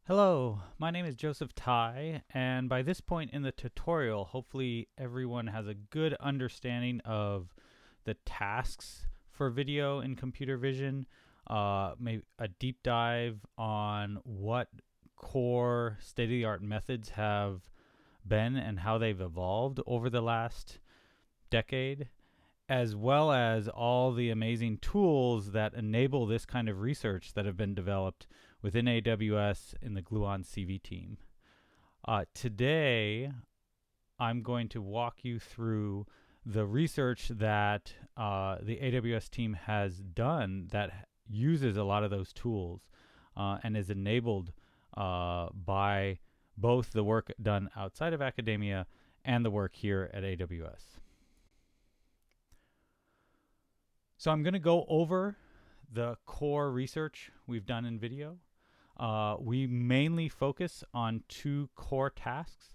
Hello, my name is Joseph Tighe, and by this point in the tutorial, hopefully everyone has a good understanding of the tasks for video in computer vision, maybe a deep dive on what core state-of-the-art methods have been and how they've evolved over the last decade, as well as all the amazing tools that enable this kind of research that have been developed within AWS in the Gluon CV team. Today, I'm going to walk you through the research that the AWS team has done that uses a lot of those tools and is enabled by both the work done outside of academia and the work here at AWS. So I'm going to go over the core research we've done in video. We mainly focus on two core tasks.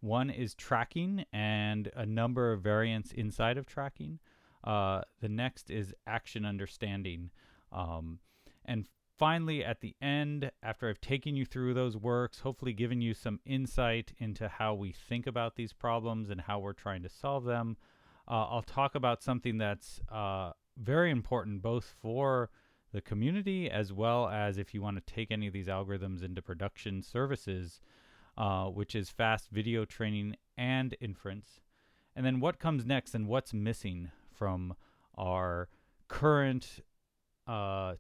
One is tracking and a number of variants inside of tracking. The next is action understanding. And finally, at the end, after I've taken you through those works, hopefully given you some insight into how we think about these problems and how we're trying to solve them, I'll talk about something that's very important both for the community as well as if you want to take any of these algorithms into production services, which is fast video training and inference. And then what comes next and what's missing from our current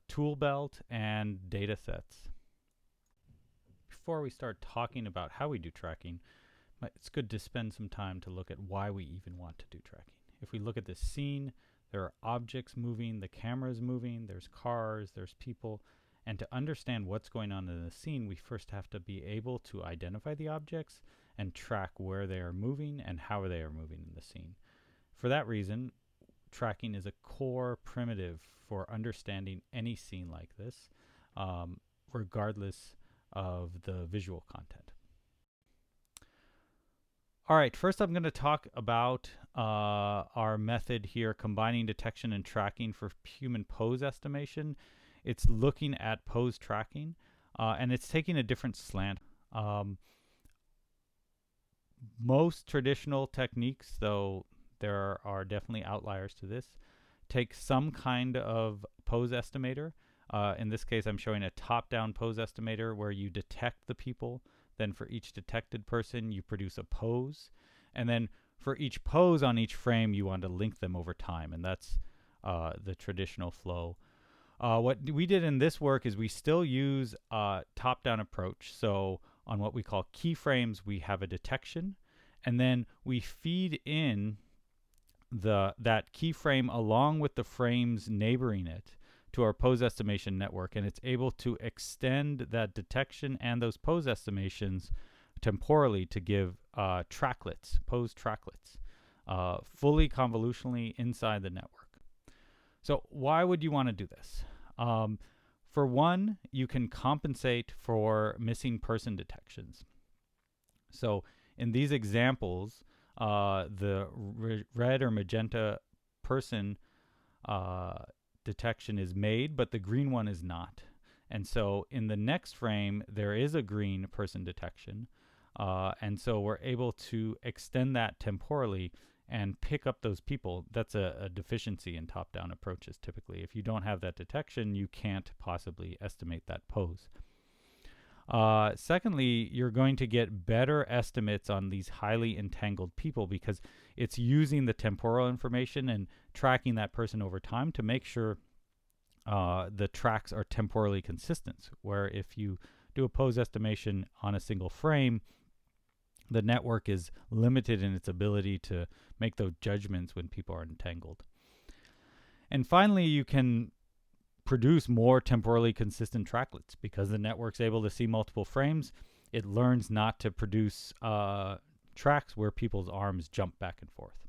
tool belt and data sets. Before we start talking about how we do tracking, it's good to spend some time to look at why we even want to do tracking. If we look at this scene, there are objects moving, the camera's moving, there's cars, there's people. And to understand what's going on in the scene, we first have to be able to identify the objects and track where they are moving and how they are moving in the scene. For that reason, tracking is a core primitive for understanding any scene like this, regardless of the visual content. All right, first I'm going to talk about our method here, combining detection and tracking for human pose estimation. It's looking at pose tracking, and it's taking a different slant. Most traditional techniques, though there are definitely outliers to this, take some kind of pose estimator. In this case, I'm showing a top-down pose estimator where you detect the people. Then for each detected person, you produce a pose. And then for each pose on each frame, you want to link them over time. And that's the traditional flow. What we did in this work is we still use a top-down approach. So on what we call keyframes, we have a detection. And then we feed in that keyframe along with the frames neighboring it to our pose estimation network, and it's able to extend that detection and those pose estimations temporally to give tracklets, pose tracklets, fully convolutionally inside the network. So why would you want to do this? For one, you can compensate for missing person detections. So in these examples, the red or magenta person detection is made, but the green one is not. And so in the next frame, there is a green person detection. And so we're able to extend that temporally and pick up those people. That's a deficiency in top-down approaches typically. If you don't have that detection, you can't possibly estimate that pose. Secondly, you're going to get better estimates on these highly entangled people because it's using the temporal information and tracking that person over time to make sure the tracks are temporally consistent, where if you do a pose estimation on a single frame, the network is limited in its ability to make those judgments when people are entangled. And finally, you can produce more temporally consistent tracklets because the network's able to see multiple frames. It learns not to produce tracks where people's arms jump back and forth.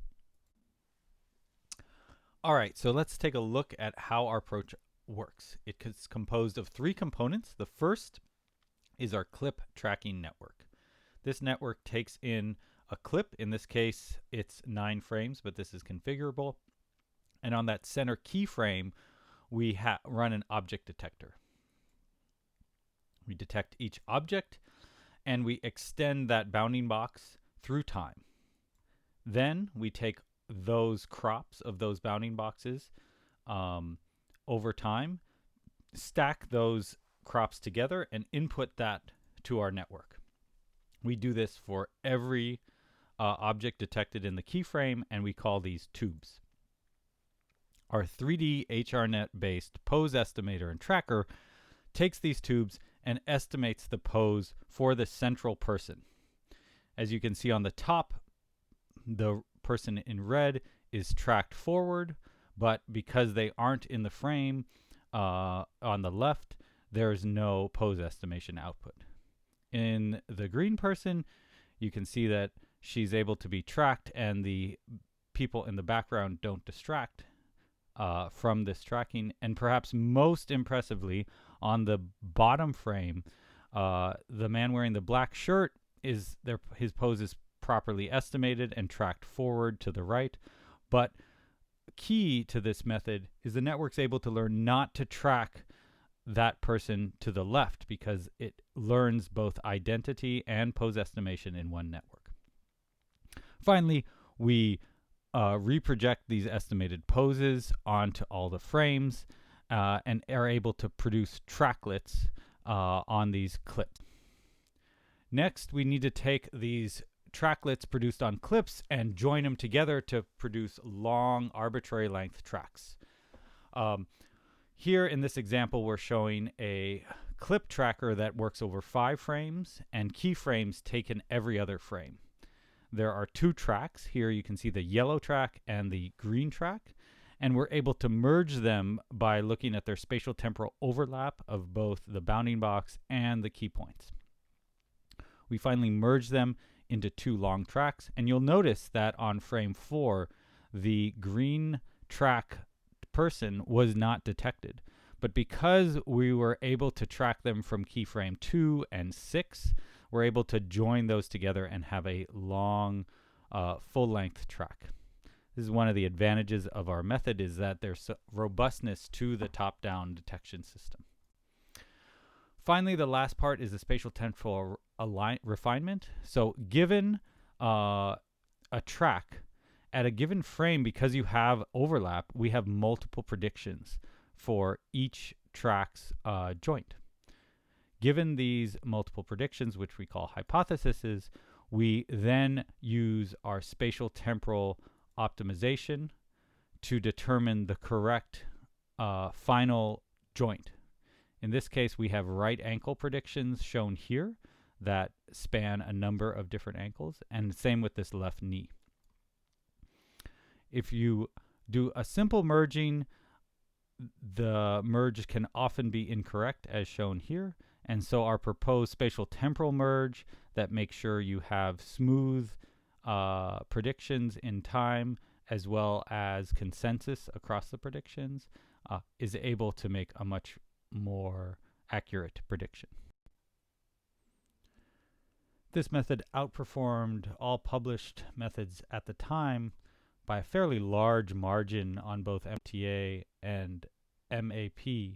All right, so let's take a look at how our approach works. It's composed of three components. The first is our clip tracking network. This network takes in a clip. In this case, it's 9 frames, but this is configurable. And on that center keyframe, we run an object detector. We detect each object, and we extend that bounding box through time. Then we take those crops of those bounding boxes over time, stack those crops together, and input that to our network. We do this for every object detected in the keyframe, and we call these tubes. Our 3D HRNet-based pose estimator and tracker takes these tubes and estimates the pose for the central person. As you can see on the top, the person in red is tracked forward, but because they aren't in the frame on the left, there's no pose estimation output. In the green person, you can see that she's able to be tracked, and the people in the background don't distract from this tracking. And perhaps most impressively, on the bottom frame, the man wearing the black shirt his pose is properly estimated and tracked forward to the right. But key to this method is the network's able to learn not to track that person to the left, because it learns both identity and pose estimation in one network. Finally, we reproject these estimated poses onto all the frames and are able to produce tracklets on these clips. Next, we need to take these tracklets produced on clips and join them together to produce long arbitrary length tracks. Here in this example, we're showing a clip tracker that works over 5 frames and keyframes taken every other frame. There are 2 tracks. Here you can see the yellow track and the green track, and we're able to merge them by looking at their spatial temporal overlap of both the bounding box and the key points. We finally merge them into 2 long tracks, and you'll notice that on frame 4, the green track person was not detected. But because we were able to track them from keyframe 2 and 6, we're able to join those together and have a long, full-length track. This is one of the advantages of our method, is that there's robustness to the top-down detection system. Finally, the last part is the spatial temporal refinement. So given a track, at a given frame, because you have overlap, we have multiple predictions for each track's joint. Given these multiple predictions, which we call hypotheses, we then use our spatial temporal optimization to determine the correct final joint. In this case, we have right ankle predictions shown here that span a number of different ankles, and the same with this left knee. If you do a simple merging, the merge can often be incorrect, as shown here. And so our proposed spatial temporal merge that makes sure you have smooth predictions in time, as well as consensus across the predictions, is able to make a much more accurate prediction. This method outperformed all published methods at the time by a fairly large margin on both MTA and MAP.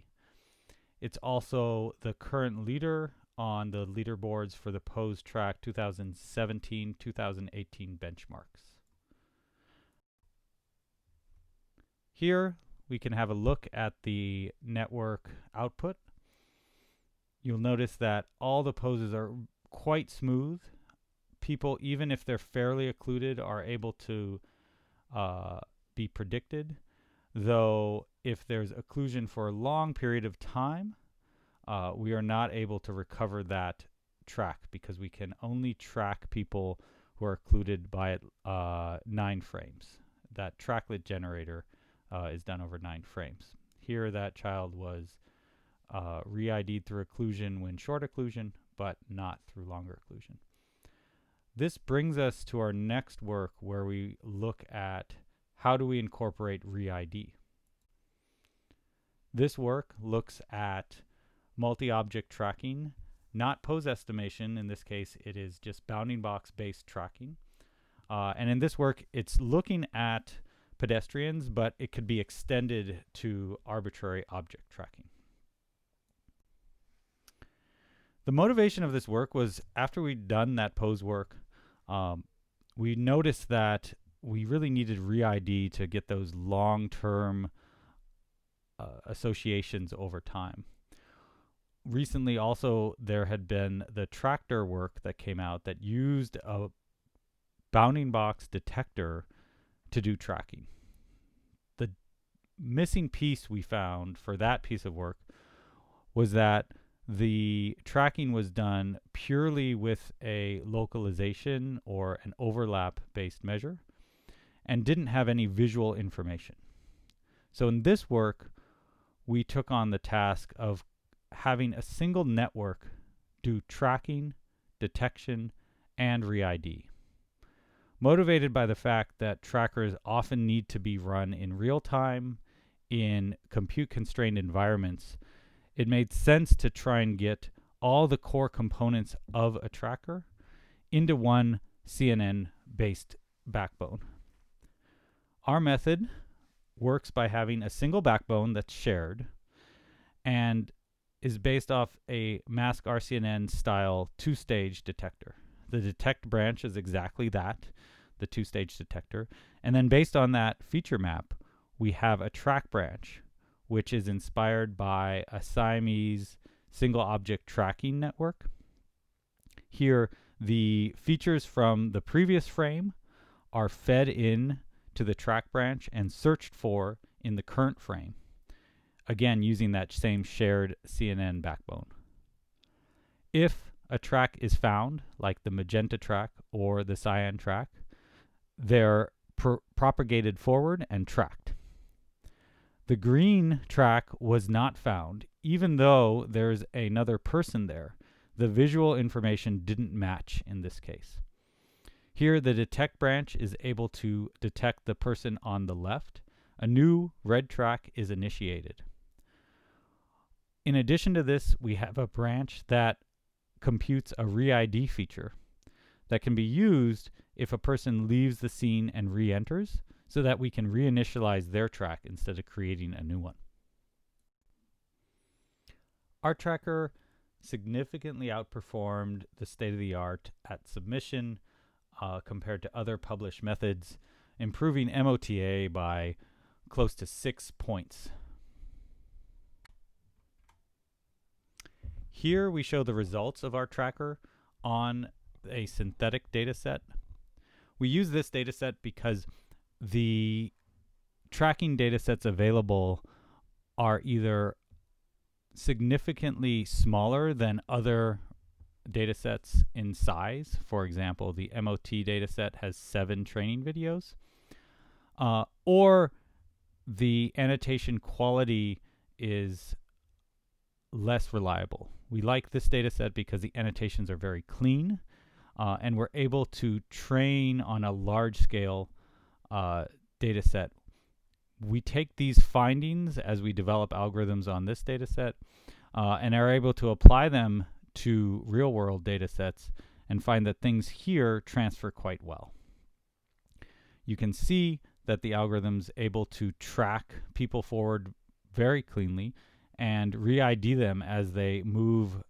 It's also the current leader on the leaderboards for the Pose Track 2017-2018 benchmarks. Here we can have a look at the network output. You'll notice that all the poses are quite smooth. People, even if they're fairly occluded, are able to be predicted, though if there's occlusion for a long period of time, we are not able to recover that track, because we can only track people who are occluded by 9 frames. That tracklet generator is done over 9 frames. Here that child was reID'd through occlusion when short occlusion, but not through longer occlusion. This brings us to our next work, where we look at how do we incorporate reID. This work looks at multi-object tracking, not pose estimation. In this case, it is just bounding box-based tracking. And in this work, it's looking at pedestrians, but it could be extended to arbitrary object tracking. The motivation of this work was after we'd done that pose work, we noticed that we really needed reID to get those long-term associations over time. Recently also there had been the tractor work that came out that used a bounding box detector to do tracking. The missing piece we found for that piece of work was that the tracking was done purely with a localization or an overlap based measure and didn't have any visual information. So in this work, we took on the task of having a single network do tracking, detection, and reID. Motivated by the fact that trackers often need to be run in real time in compute-constrained environments, it made sense to try and get all the core components of a tracker into one CNN-based backbone. Our method works by having a single backbone that's shared and is based off a mask RCNN style two-stage detector. The detect branch is exactly that, the two-stage detector. And then based on that feature map, we have a track branch, which is inspired by a Siamese single object tracking network. Here, the features from the previous frame are fed in to the track branch and searched for in the current frame. Again, using that same shared CNN backbone. If a track is found, like the magenta track or the cyan track, they're propagated forward and tracked. The green track was not found, even though there's another person there. The visual information didn't match in this case. Here, the detect branch is able to detect the person on the left. A new red track is initiated. In addition to this, we have a branch that computes a reID feature that can be used if a person leaves the scene and re-enters, so that we can reinitialize their track instead of creating a new one. Our tracker significantly outperformed the state-of-the-art at submission compared to other published methods, improving MOTA by close to 6 points. Here we show the results of our tracker on a synthetic data set. We use this data set because the tracking data sets available are either significantly smaller than other data sets in size. For example, the MOT data set has 7 training videos, or the annotation quality is less reliable. We like this data set because the annotations are very clean, and we're able to train on a large scale data set. We take these findings as we develop algorithms on this data set and are able to apply them to real world data sets and find that things here transfer quite well. You can see that the algorithm's able to track people forward very cleanly and reID them as they move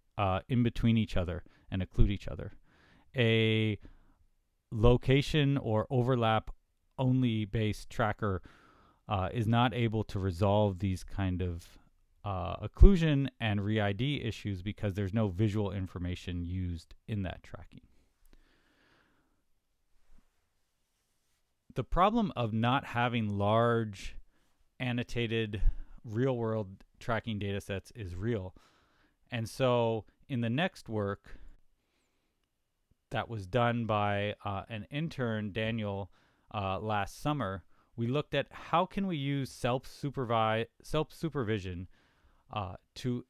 in between each other and occlude each other. A location or overlap only based tracker is not able to resolve these kind of occlusion and reID issues because there's no visual information used in that tracking. The problem of not having large annotated real-world tracking data sets is real. And so in the next work that was done by an intern, Daniel, last summer, we looked at how can we use self-supervision to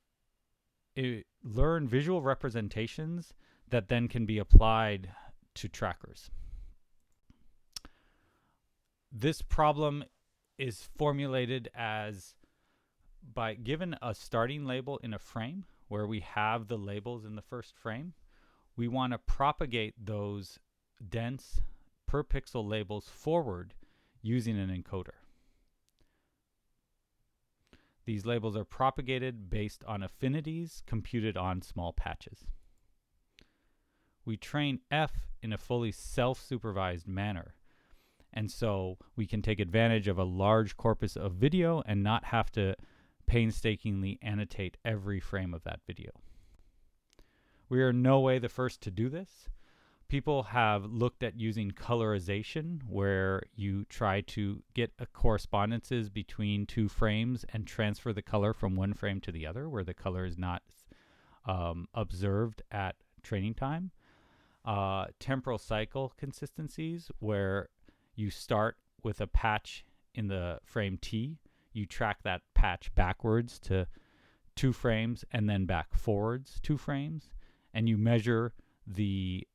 learn visual representations that then can be applied to trackers. This problem is formulated as by given a starting label in a frame where we have the labels in the first frame, we want to propagate those dense per pixel labels forward using an encoder. These labels are propagated based on affinities computed on small patches. we train F in a fully self-supervised manner. And so we can take advantage of a large corpus of video and not have to painstakingly annotate every frame of that video. We are in no way the first to do this. People have looked at using colorization, where you try to get correspondences between two frames and transfer the color from one frame to the other, where the color is not observed at training time. Temporal cycle consistencies, where you start with a patch in the frame T, you track that patch backwards to 2 frames and then back forwards 2 frames, and you measure the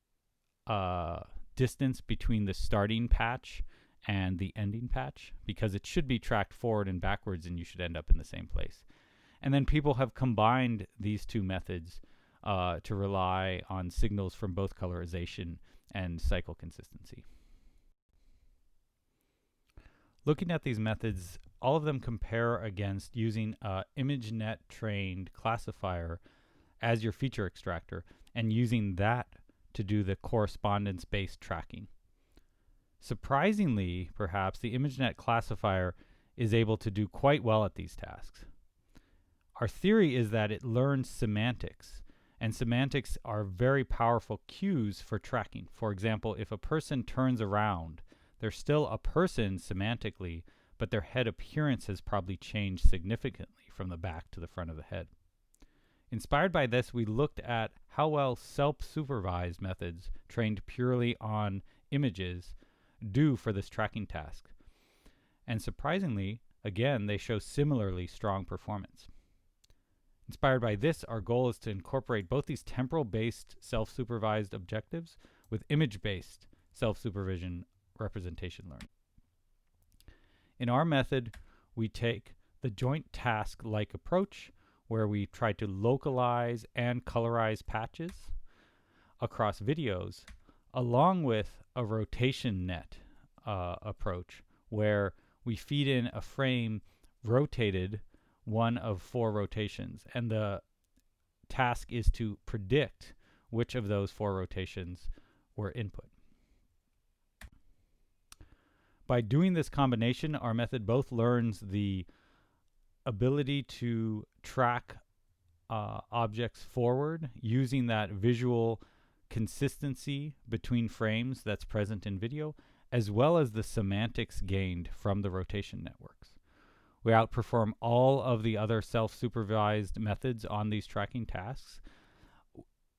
distance between the starting patch and the ending patch, because it should be tracked forward and backwards and you should end up in the same place. And then people have combined these two methods to rely on signals from both colorization and cycle consistency. Looking at these methods, all of them compare against using a ImageNet trained classifier as your feature extractor and using that to do the correspondence-based tracking. Surprisingly, perhaps, the ImageNet classifier is able to do quite well at these tasks. Our theory is that it learns semantics, and semantics are very powerful cues for tracking. For example, if a person turns around, they're still a person semantically, but their head appearance has probably changed significantly from the back to the front of the head. Inspired by this, we looked at how well self-supervised methods trained purely on images do for this tracking task. And surprisingly, again, they show similarly strong performance. Inspired by this, our goal is to incorporate both these temporal-based self-supervised objectives with image-based self-supervision representation learning. In our method, we take the joint task-like approach, where we try to localize and colorize patches across videos, along with a rotation net approach, where we feed in a frame rotated one of 4 rotations, and the task is to predict which of those 4 rotations were input. By doing this combination, our method both learns the ability to track objects forward using that visual consistency between frames that's present in video, as well as the semantics gained from the rotation networks. We outperform all of the other self-supervised methods on these tracking tasks.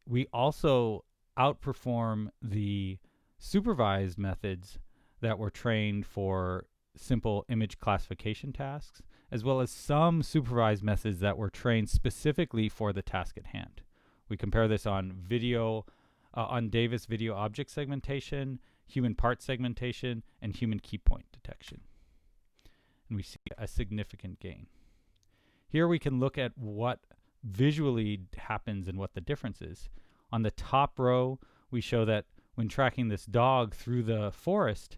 We also outperform the supervised methods that were trained for simple image classification tasks, as well as some supervised methods that were trained specifically for the task at hand. We compare this on on Davis video object segmentation, human part segmentation, and human key point detection. And we see a significant gain. Here we can look at what visually happens and what the difference is. On the top row, we show that when tracking this dog through the forest,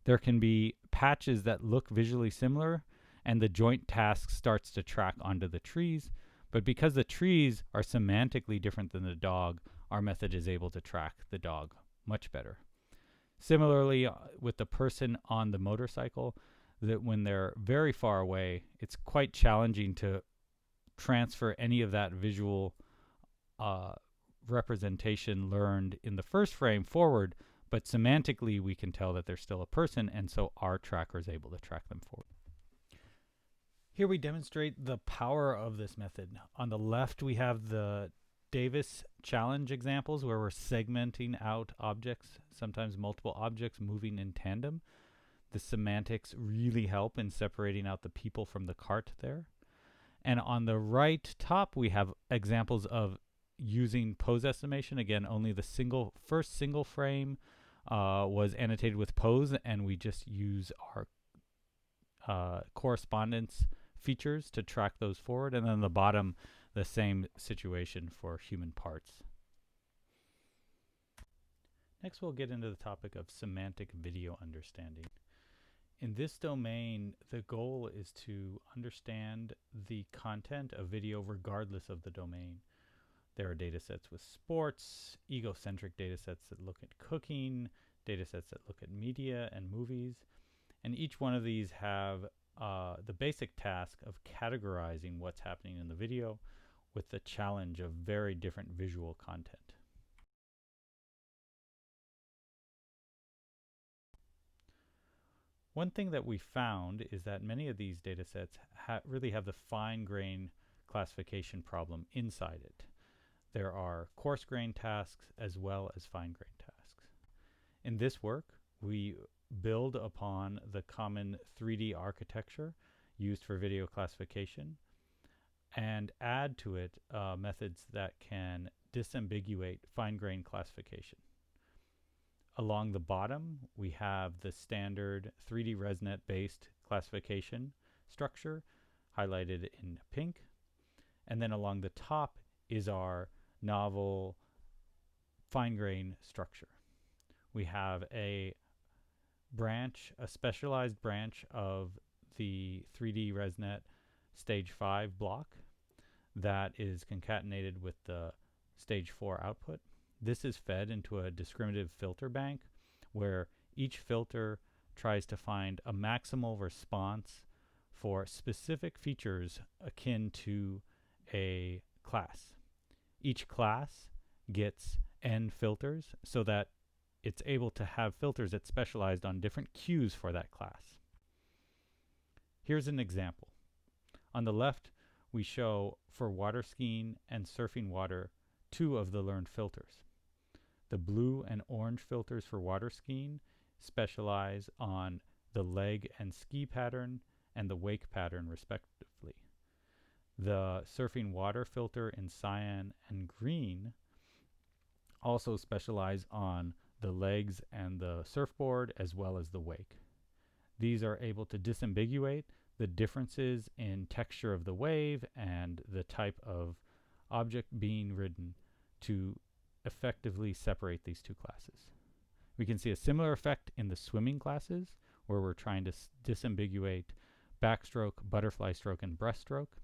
there can be patches that look visually similar, and the joint task starts to track onto the trees. But because the trees are semantically different than the dog, our method is able to track the dog much better. Similarly, with the person on the motorcycle, that when they're very far away, it's quite challenging to transfer any of that visual representation learned in the first frame forward, but semantically we can tell that they're still a person, and so our tracker is able to track them forward. Here we demonstrate the power of this method. On the left, we have the Davis challenge examples where we're segmenting out objects, sometimes multiple objects moving in tandem. The semantics really help in separating out the people from the cart there. And on the right top, we have examples of using pose estimation. Again, only the first single frame was annotated with pose, and we just use our correspondence features to track those forward. And then the bottom, the same situation for human parts. Next, we'll get into the topic of semantic video understanding. In this domain, the goal is to understand the content of video regardless of the domain. There are data sets with sports, egocentric data sets that look at cooking, data sets that look at media and movies. And each one of these have the basic task of categorizing what's happening in the video with the challenge of very different visual content. One thing that we found is that many of these data sets really have the fine-grained classification problem inside it. There are coarse-grained tasks as well as fine-grained tasks. In this work, we build upon the common 3D architecture used for video classification and add to it methods that can disambiguate fine-grained classification. Along the bottom, we have the standard 3D ResNet-based classification structure highlighted in pink. And then along the top is our novel fine-grained structure. We have a specialized branch of the 3D ResNet stage 5 block that is concatenated with the stage 4 output. This is fed into a discriminative filter bank where each filter tries to find a maximal response for specific features akin to a class. Each class gets n filters so that it's able to have filters that specialized on different cues for that class. Here's an example. On the left, we show for water skiing and surfing water 2 of the learned filters. The blue and orange filters for water skiing specialize on the leg and ski pattern and the wake pattern respectively. The surfing water filter in cyan and green also specialize on the legs and the surfboard as well as the wake. These are able to disambiguate the differences in texture of the wave and the type of object being ridden to effectively separate these two classes. We can see a similar effect in the swimming classes where we're trying to disambiguate backstroke, butterfly stroke, and breaststroke.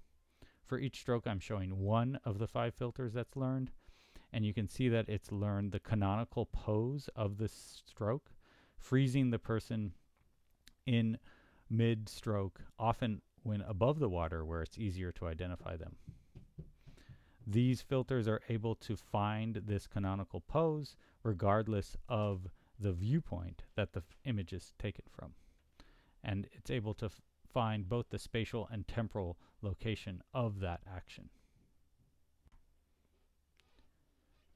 For each stroke, I'm showing 1 of the 5 filters that's learned, and you can see that it's learned the canonical pose of the stroke, freezing the person in mid-stroke, often when above the water where it's easier to identify them. These filters are able to find this canonical pose regardless of the viewpoint that the image is taken from. And it's able to find both the spatial and temporal location of that action.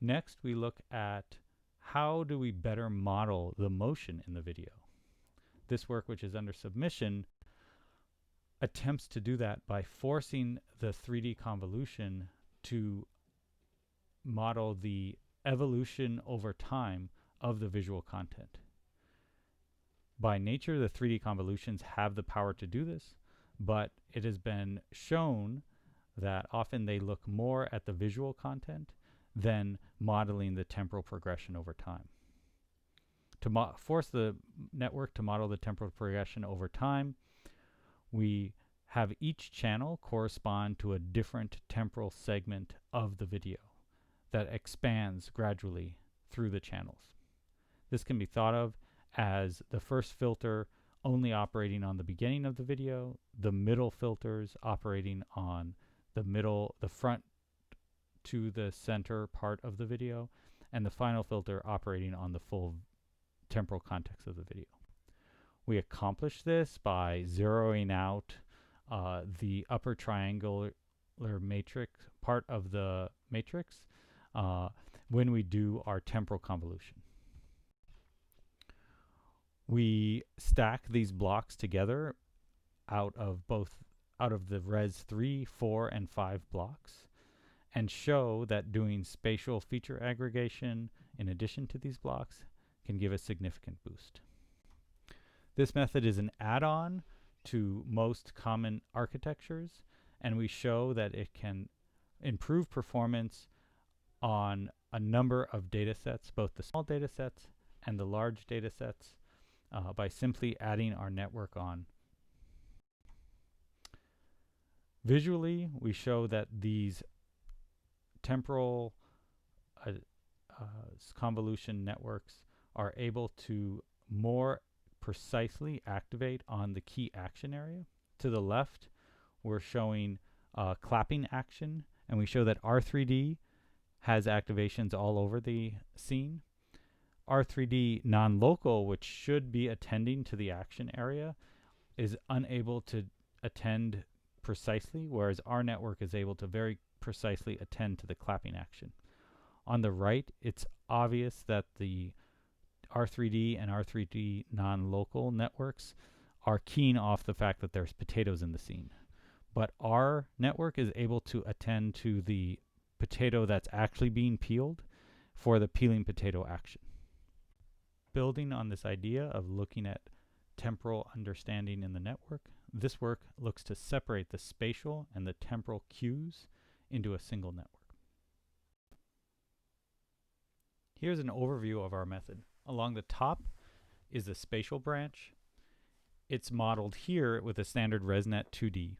Next, we look at how do we better model the motion in the video. This work, which is under submission, attempts to do that by forcing the 3D convolution to model the evolution over time of the visual content. By nature, the 3D convolutions have the power to do this, but it has been shown that often they look more at the visual content than modeling the temporal progression over time. To force the network to model the temporal progression over time, we have each channel correspond to a different temporal segment of the video that expands gradually through the channels. This can be thought of as the first filter only operating on the beginning of the video, the middle filters operating on the front to the center part of the video, and the final filter operating on the full temporal context of the video. We accomplish this by zeroing out the upper triangular matrix part of the matrix when we do our temporal convolution. We stack these blocks together out of the Res 3, 4, and 5 blocks and show that doing spatial feature aggregation in addition to these blocks can give a significant boost. This method is an add-on to most common architectures, and we show that it can improve performance on a number of data sets, both the small data sets and the large data sets, by simply adding our network on. Visually, we show that these temporal convolution networks are able to more precisely activate on the key action area. To the left, we're showing clapping action, and we show that R3D has activations all over the scene. R3D non-local, which should be attending to the action area, is unable to attend precisely, whereas our network is able to very precisely attend to the clapping action. On the right, it's obvious that the R3D and R3D non-local networks are keying off the fact that there's potatoes in the scene. But our network is able to attend to the potato that's actually being peeled for the peeling potato action. Building on this idea of looking at temporal understanding in the network, this work looks to separate the spatial and the temporal cues into a single network. Here's an overview of our method. Along the top is the spatial branch. It's modeled here with a standard ResNet 2D.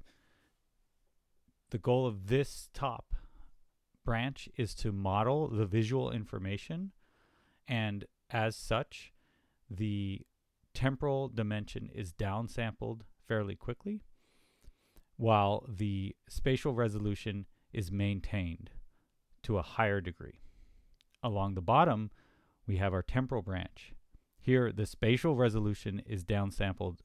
The goal of this top branch is to model the visual information, and as such, the temporal dimension is downsampled fairly quickly, while the spatial resolution is maintained to a higher degree. Along the bottom, we have our temporal branch. Here, the spatial resolution is downsampled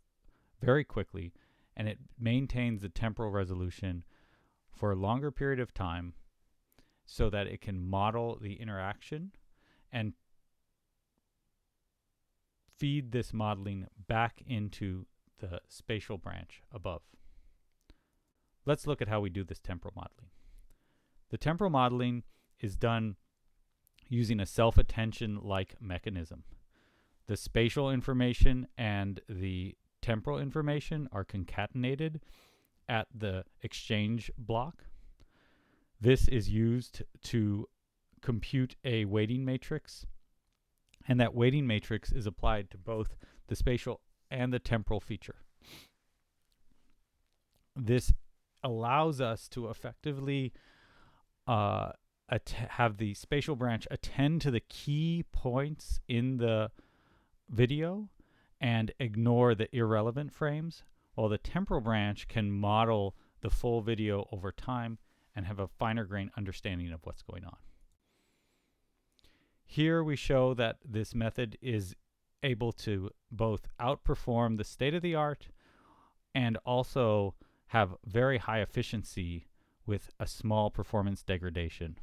very quickly, and it maintains the temporal resolution for a longer period of time so that it can model the interaction and feed this modeling back into the spatial branch above. Let's look at how we do this temporal modeling. The temporal modeling is done using a self-attention-like mechanism. The spatial information and the temporal information are concatenated at the exchange block. This is used to compute a weighting matrix, and that weighting matrix is applied to both the spatial and the temporal feature. This allows us to effectively have the spatial branch attend to the key points in the video and ignore the irrelevant frames, while the temporal branch can model the full video over time and have a finer grained understanding of what's going on. Here we show that this method is able to both outperform the state-of-the-art and also have very high efficiency with a small performance degradation.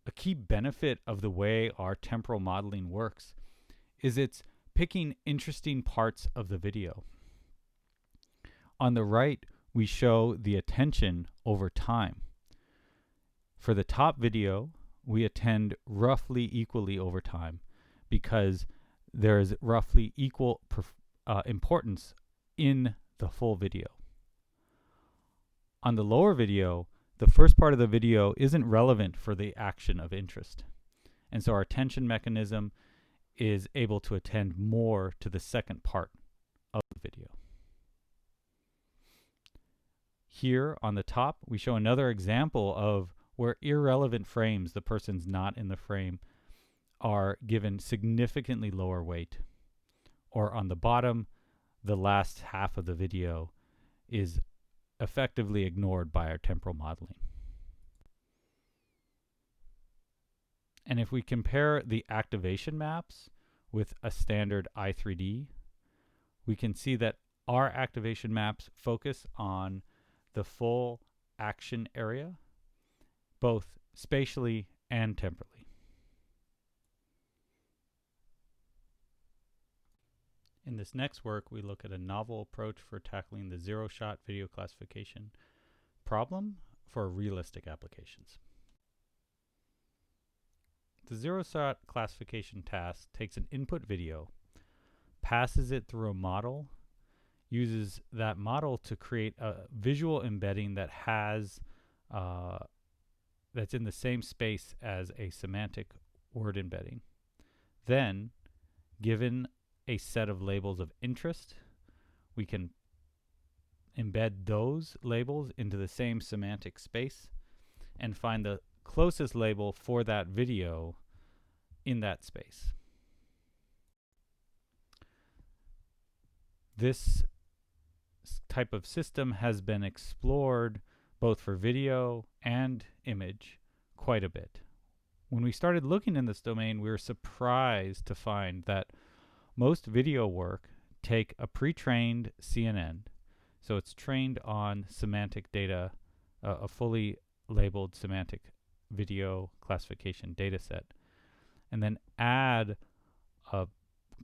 A key benefit of the way our temporal modeling works is it's picking interesting parts of the video. On the right, we show the attention over time. For the top video, we attend roughly equally over time because there is roughly equal importance in the full video. On the lower video, the first part of the video isn't relevant for the action of interest. And so our attention mechanism is able to attend more to the second part of the video. Here on the top, we show another example of where irrelevant frames, the person's not in the frame, are given significantly lower weight. Or on the bottom, the last half of the video is effectively ignored by our temporal modeling. And if we compare the activation maps with a standard i3D, we can see that our activation maps focus on the full action area, both spatially and temporally. In this next work, we look at a novel approach for tackling the zero-shot video classification problem for realistic applications. The zero-shot classification task takes an input video, passes it through a model, uses that model to create a visual embedding that has that's in the same space as a semantic word embedding. Then, given a set of labels of interest, we can embed those labels into the same semantic space and find the closest label for that video in that space. This type of system has been explored both for video and image quite a bit. When we started looking in this domain, we were surprised to find that most video work take a pre-trained CNN, so it's trained on semantic data, a fully labeled semantic video classification data set, and then add a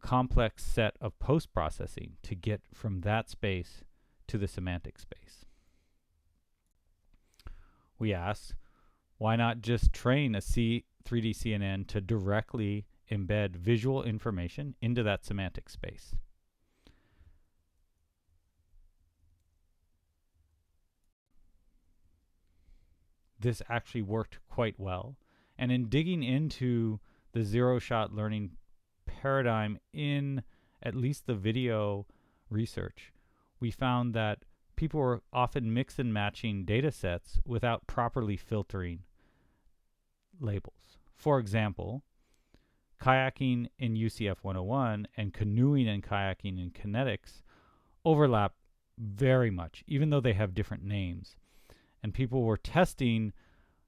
complex set of post-processing to get from that space to the semantic space. We asked, why not just train a 3D CNN to directly embed visual information into that semantic space? This actually worked quite well. And in digging into the zero-shot learning paradigm in at least the video research, we found that people were often mix and matching data sets without properly filtering labels. For example, kayaking in UCF 101 and canoeing and kayaking in kinetics overlap very much, even though they have different names. And people were testing,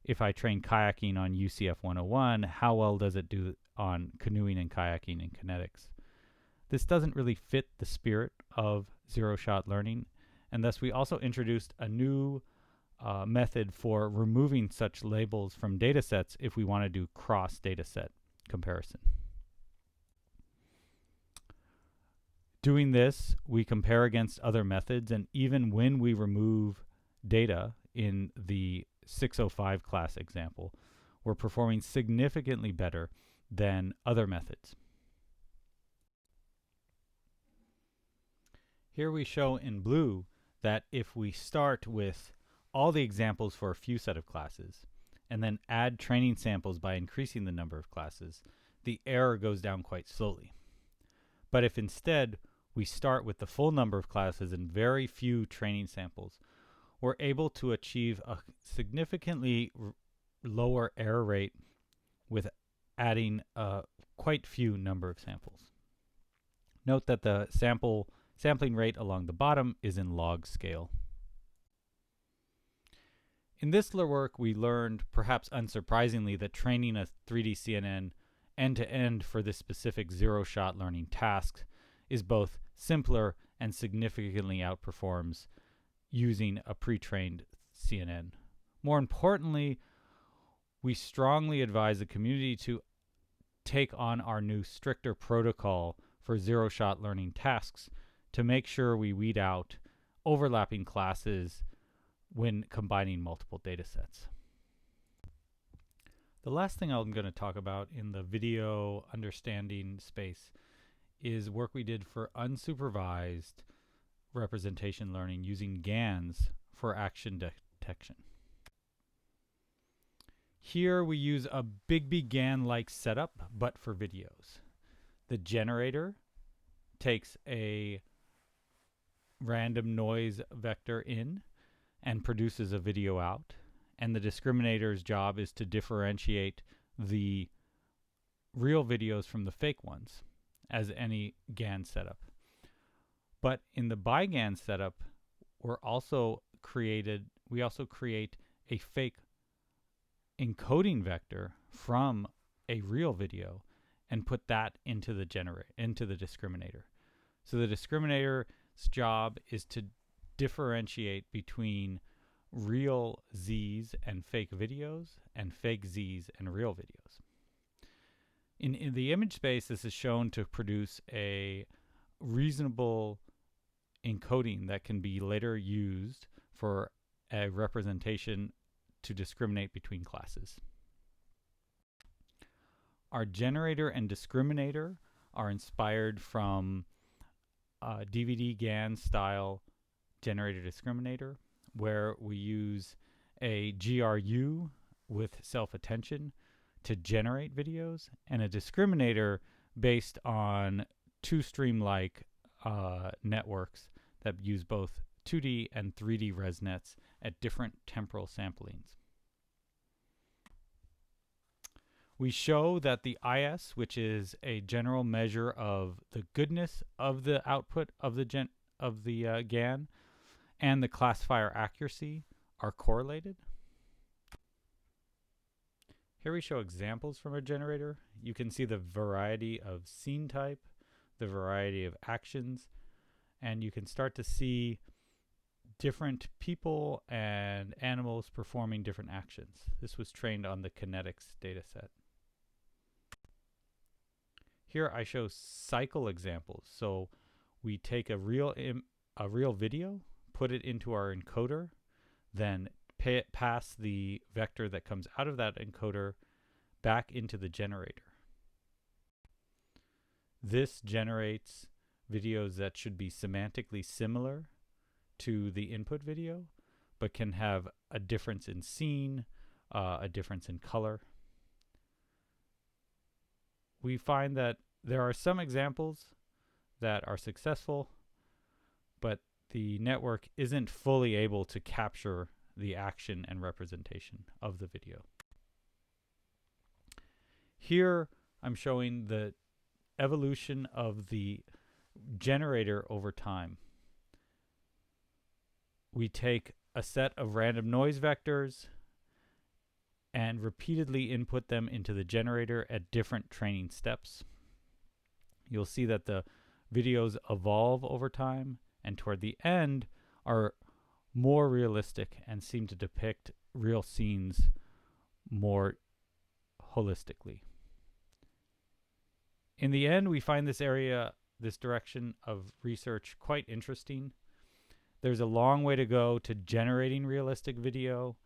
if I train kayaking on UCF 101, how well does it do on canoeing and kayaking in kinetics? This doesn't really fit the spirit of zero-shot learning, and thus we also introduced a new method for removing such labels from data sets if we want to do cross-data set comparison. Doing this, we compare against other methods, and even when we remove data in the 605 class example, we're performing significantly better than other methods. Here we show in blue that if we start with all the examples for a few set of classes and then add training samples by increasing the number of classes, the error goes down quite slowly. But if instead we start with the full number of classes and very few training samples, we're able to achieve a significantly lower error rate with adding a quite few number of samples. Note that the sampling rate along the bottom is in log scale. In this work, we learned, perhaps unsurprisingly, that training a 3D CNN end-to-end for this specific zero-shot learning task is both simpler and significantly outperforms using a pre-trained CNN. More importantly, we strongly advise the community to take on our new stricter protocol for zero-shot learning tasks to make sure we weed out overlapping classes when combining multiple data sets. The last thing I'm going to talk about in the video understanding space is work we did for unsupervised representation learning using GANs for action detection. Here we use a Big GAN-like setup, but for videos. The generator takes a random noise vector in and produces a video out, and the discriminator's job is to differentiate the real videos from the fake ones, as any GAN setup. But in the BiGAN setup, we also create a fake encoding vector from a real video and put that into the discriminator. So the discriminator's job is to differentiate between real Z's and fake videos and fake Z's and real videos. In the image space, this is shown to produce a reasonable encoding that can be later used for a representation to discriminate between classes. Our generator and discriminator are inspired from DVD GAN style generator discriminator, where we use a GRU with self-attention to generate videos, and a discriminator based on two-stream-like networks that use both 2D and 3D ResNets at different temporal samplings. We show that the IS, which is a general measure of the goodness of the output of the GAN, and the classifier accuracy are correlated. Here we show examples from a generator. You can see the variety of scene type, the variety of actions, and you can start to see different people and animals performing different actions. This was trained on the kinetics dataset. Here I show cycle examples. So we take a real video, put it into our encoder, then pass the vector that comes out of that encoder back into the generator. This generates videos that should be semantically similar to the input video, but can have a difference in scene, a difference in color. We find that there are some examples that are successful, but the network isn't fully able to capture the action and representation of the video. Here I'm showing the evolution of the generator over time. We take a set of random noise vectors and repeatedly input them into the generator at different training steps. You'll see that the videos evolve over time, and toward the end are more realistic and seem to depict real scenes more holistically. In the end, we find this direction of research quite interesting. There's a long way to go to generating realistic video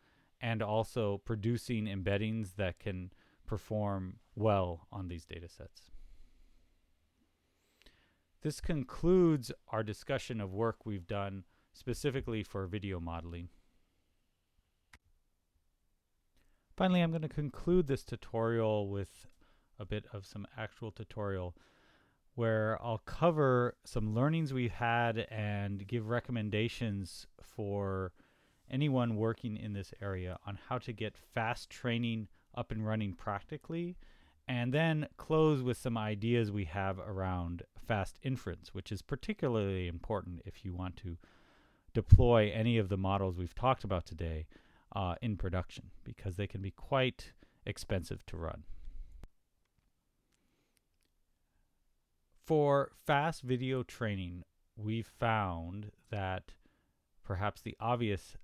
and also producing embeddings that can perform well on these data sets. This concludes our discussion of work we've done specifically for video modeling. Finally, I'm going to conclude this tutorial with a bit of some actual tutorial where I'll cover some learnings we've had and give recommendations for anyone working in this area on how to get fast training up and running practically, and then close with some ideas we have around fast inference, which is particularly important if you want to deploy any of the models we've talked about today in production, because they can be quite expensive to run. For fast video training, we've found that perhaps the obvious,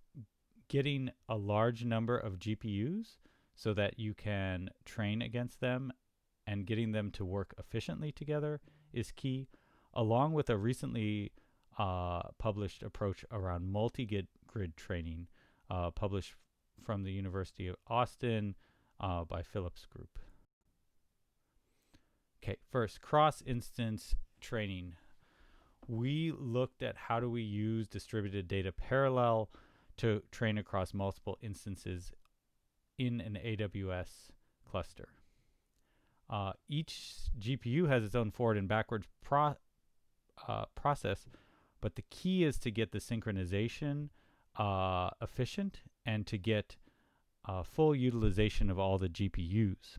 getting a large number of GPUs so that you can train against them and getting them to work efficiently together is key, along with a recently published approach around multi-grid training, published from the University of Austin by Phillips Group. Okay, first, cross-instance training. We looked at how do we use distributed data parallel to train across multiple instances in an AWS cluster. Each GPU has its own forward and backwards process, but the key is to get the synchronization efficient and to get full utilization of all the GPUs.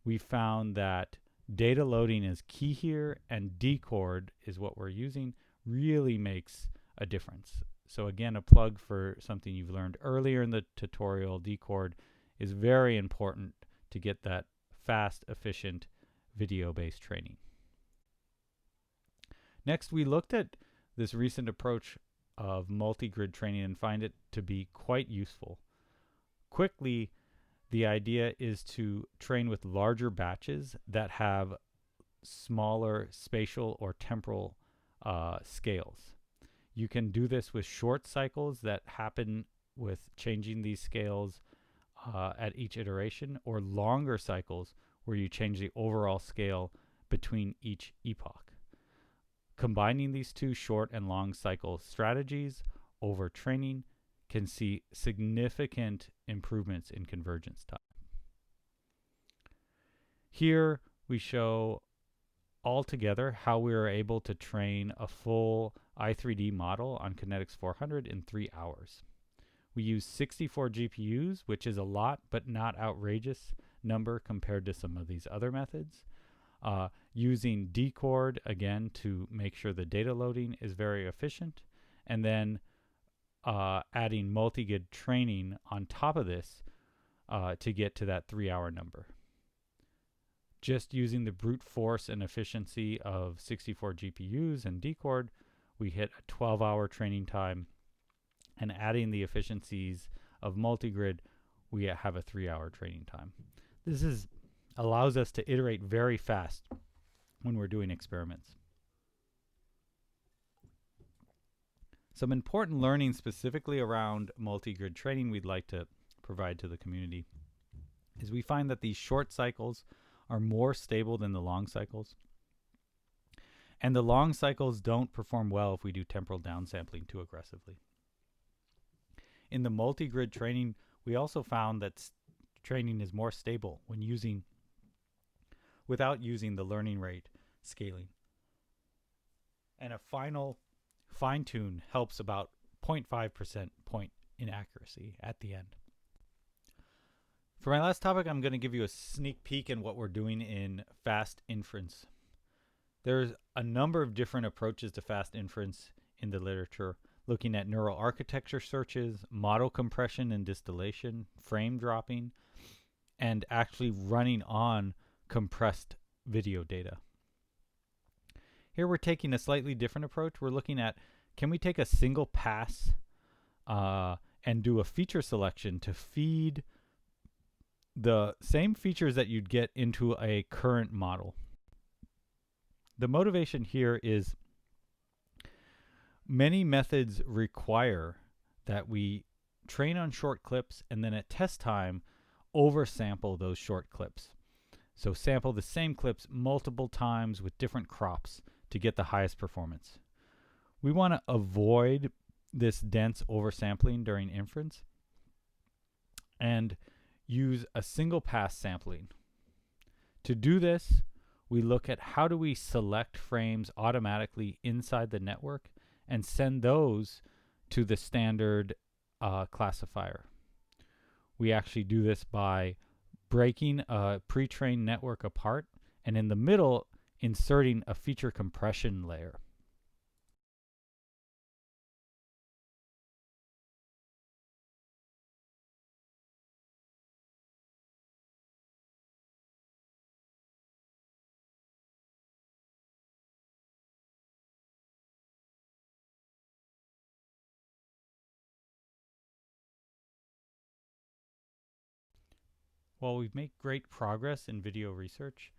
We found that data loading is key here, and dcord is what we're using, really makes a difference. So again, a plug for something you've learned earlier in the tutorial. Dcord is very important to get that fast, efficient video-based training. Next, we looked at this recent approach of multi-grid training and find it to be quite useful. Quickly, the idea is to train with larger batches that have smaller spatial or temporal scales. You can do this with short cycles that happen with changing these scales at each iteration, or longer cycles where you change the overall scale between each epoch. Combining these two short and long cycle strategies over training can see significant improvements in convergence time. Here we show all together how we are able to train a full i3D model on Kinetics 400 in 3 hours. We use 64 GPUs, which is a lot, but not outrageous number compared to some of these other methods. Using dcord, again, to make sure the data loading is very efficient. And then adding multi-grid training on top of this to get to that 3-hour number. Just using the brute force and efficiency of 64 GPUs and dcord, we hit a 12-hour training time. And adding the efficiencies of multi-grid, we have a 3-hour training time. This allows us to iterate very fast when we're doing experiments. Some important learning specifically around multi-grid training we'd like to provide to the community is we find that these short cycles are more stable than the long cycles. And the long cycles don't perform well if we do temporal downsampling too aggressively. In the multi-grid training, we also found that training is more stable when without using the learning rate scaling. And a final fine-tune helps about 0.5% point inaccuracy at the end. For my last topic, I'm going to give you a sneak peek in what we're doing in fast inference. There's a number of different approaches to fast inference in the literature, looking at neural architecture searches, model compression and distillation, frame dropping, and actually running on compressed video data. Here we're taking a slightly different approach. We're looking at, can we take a single pass and do a feature selection to feed the same features that you'd get into a current model. The motivation here is many methods require that we train on short clips and then at test time oversample those short clips. So sample the same clips multiple times with different crops to get the highest performance. We want to avoid this dense oversampling during inference and use a single pass sampling. To do this, we look at how do we select frames automatically inside the network and send those to the standard classifier. We actually do this by breaking a pre-trained network apart and in the middle inserting a feature compression layer. While we've made great progress in video research,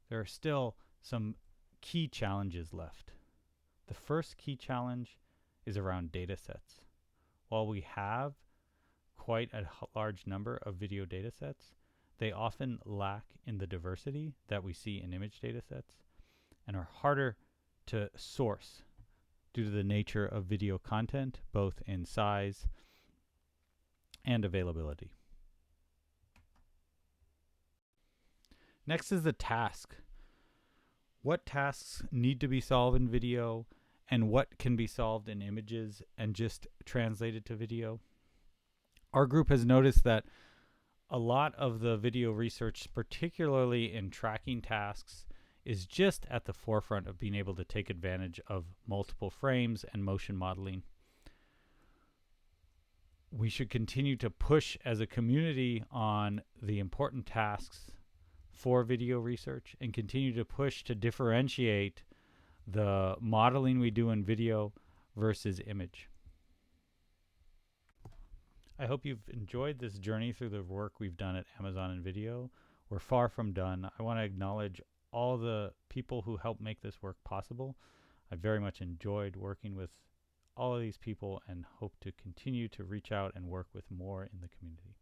there are still some key challenges left. The first key challenge is around data sets. While we have quite a large number of video data sets, they often lack in the diversity that we see in image data sets and are harder to source due to the nature of video content, both in size and availability. Next is the task. What tasks need to be solved in video and what can be solved in images and just translated to video? Our group has noticed that a lot of the video research, particularly in tracking tasks, is just at the forefront of being able to take advantage of multiple frames and motion modeling. We should continue to push as a community on the important tasks for video research and continue to push to differentiate the modeling we do in video versus image. I hope you've enjoyed this journey through the work we've done at Amazon and Video. We're far from done. I want to acknowledge all the people who helped make this work possible. I very much enjoyed working with all of these people and hope to continue to reach out and work with more in the community.